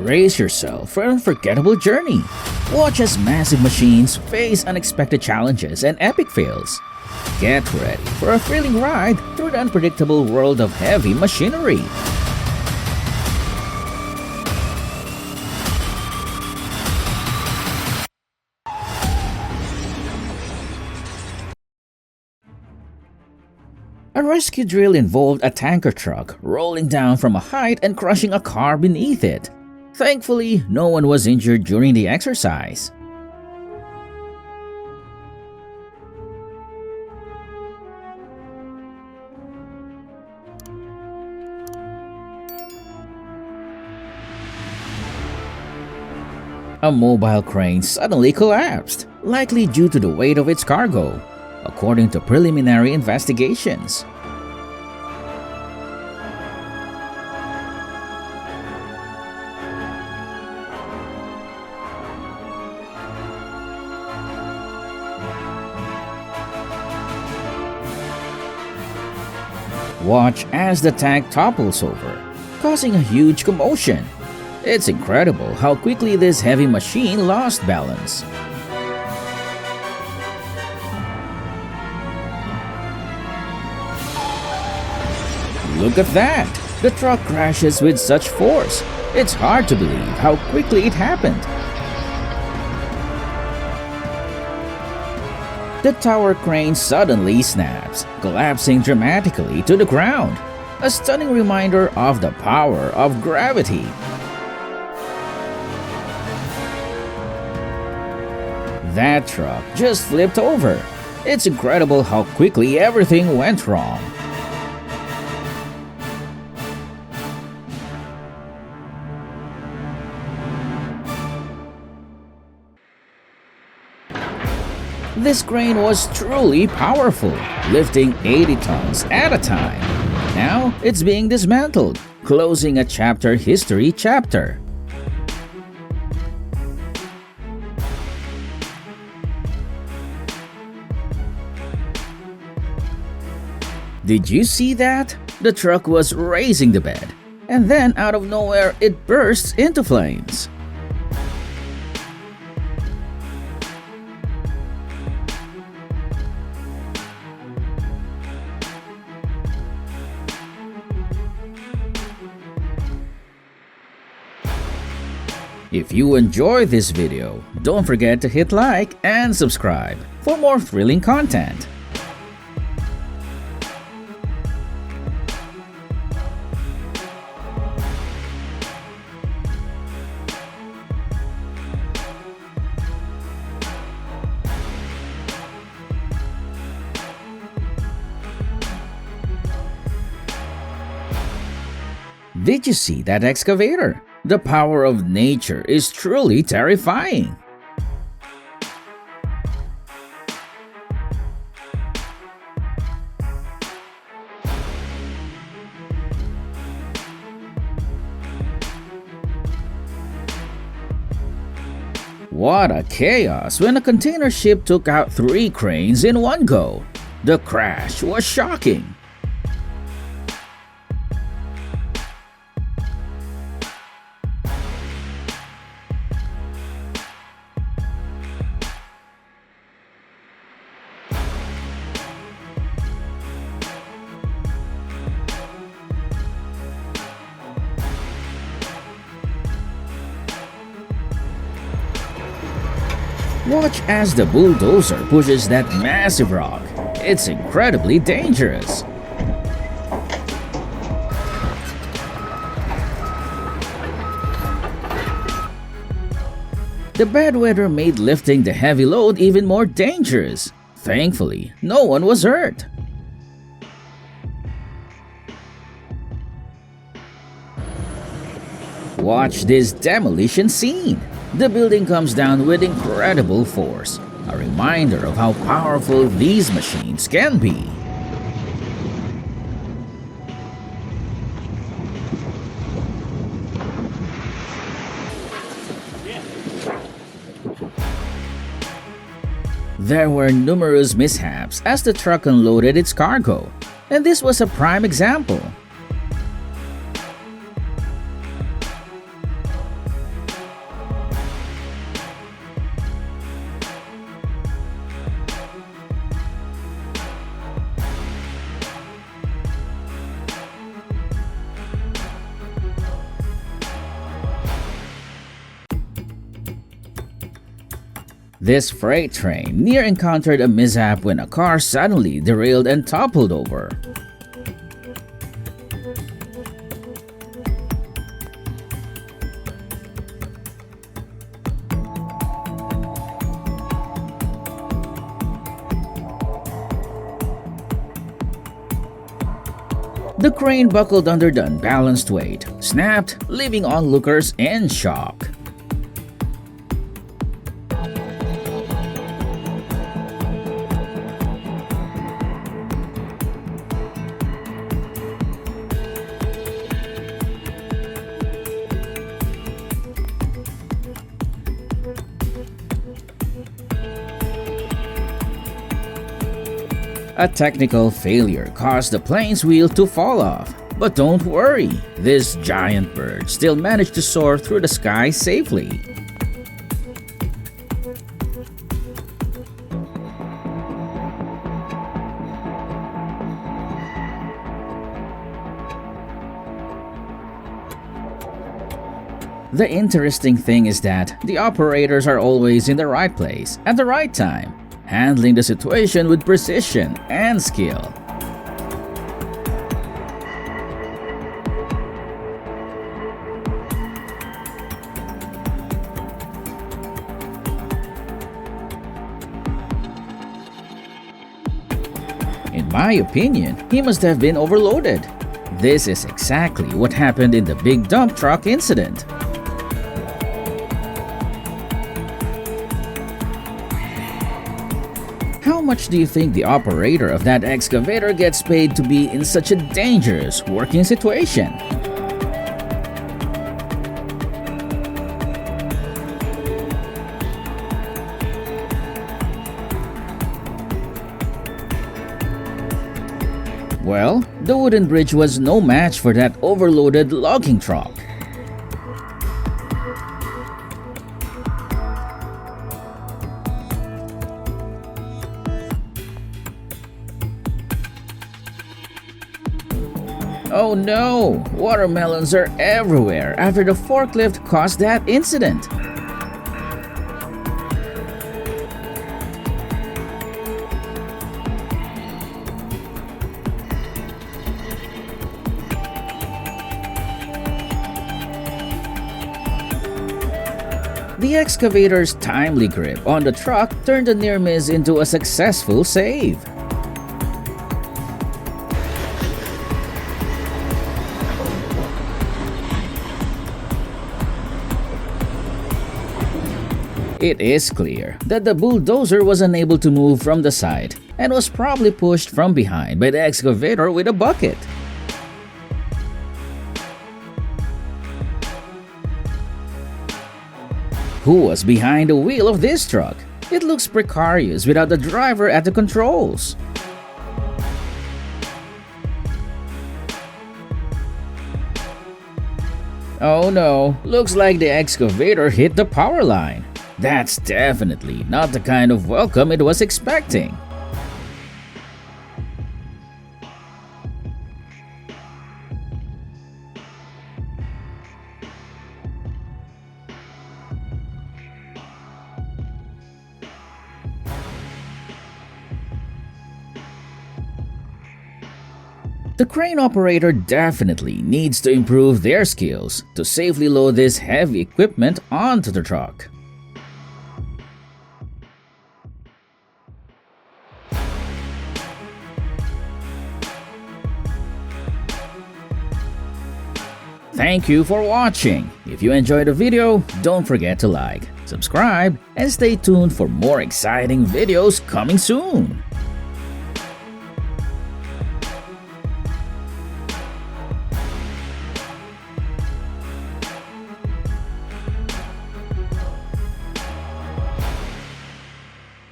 Brace yourself for an unforgettable journey. Watch as massive machines face unexpected challenges and epic fails. Get ready for a thrilling ride through the unpredictable world of heavy machinery. A rescue drill involved a tanker truck rolling down from a height and crushing a car beneath it. Thankfully, no one was injured during the exercise. A mobile crane suddenly collapsed, likely due to the weight of its cargo, according to preliminary investigations. Watch as the tank topples over, causing a huge commotion. It's incredible how quickly this heavy machine lost balance. Look at that! The truck crashes with such force. It's hard to believe how quickly it happened. The tower crane suddenly snaps, collapsing dramatically to the ground. A stunning reminder of the power of gravity. That truck just flipped over. It's incredible how quickly everything went wrong. This crane was truly powerful, lifting 80 tons at a time. Now it's being dismantled, closing a history chapter. Did you see that? The truck was raising the bed, and then out of nowhere it bursts into flames. If you enjoyed this video, don't forget to hit like and subscribe for more thrilling content. Did you see that excavator? The power of nature is truly terrifying. What a chaos when a container ship took out 3 cranes in one go. The crash was shocking. Watch as the bulldozer pushes that massive rock. It's incredibly dangerous. The bad weather made lifting the heavy load even more dangerous. Thankfully, no one was hurt. Watch this demolition scene. The building comes down with incredible force, a reminder of how powerful these machines can be. There were numerous mishaps as the truck unloaded its cargo, and this was a prime example. This freight train near encountered a mishap when a car suddenly derailed and toppled over. The crane buckled under the unbalanced weight, snapped, leaving onlookers in shock. A technical failure caused the plane's wheel to fall off. But don't worry, this giant bird still managed to soar through the sky safely. The interesting thing is that the operators are always in the right place at the right time, handling the situation with precision and skill. In my opinion, he must have been overloaded. This is exactly what happened in the big dump truck incident. How much do you think the operator of that excavator gets paid to be in such a dangerous working situation? Well, the wooden bridge was no match for that overloaded logging truck. Oh no! Watermelons are everywhere after the forklift caused that incident. The excavator's timely grip on the truck turned the near miss into a successful save. It is clear that the bulldozer was unable to move from the side and was probably pushed from behind by the excavator with a bucket. Who was behind the wheel of this truck? It looks precarious without the driver at the controls. Oh no, looks like the excavator hit the power line. That's definitely not the kind of welcome it was expecting. The crane operator definitely needs to improve their skills to safely load this heavy equipment onto the truck. Thank you for watching. If you enjoyed the video, don't forget to like, subscribe, and stay tuned for more exciting videos coming soon.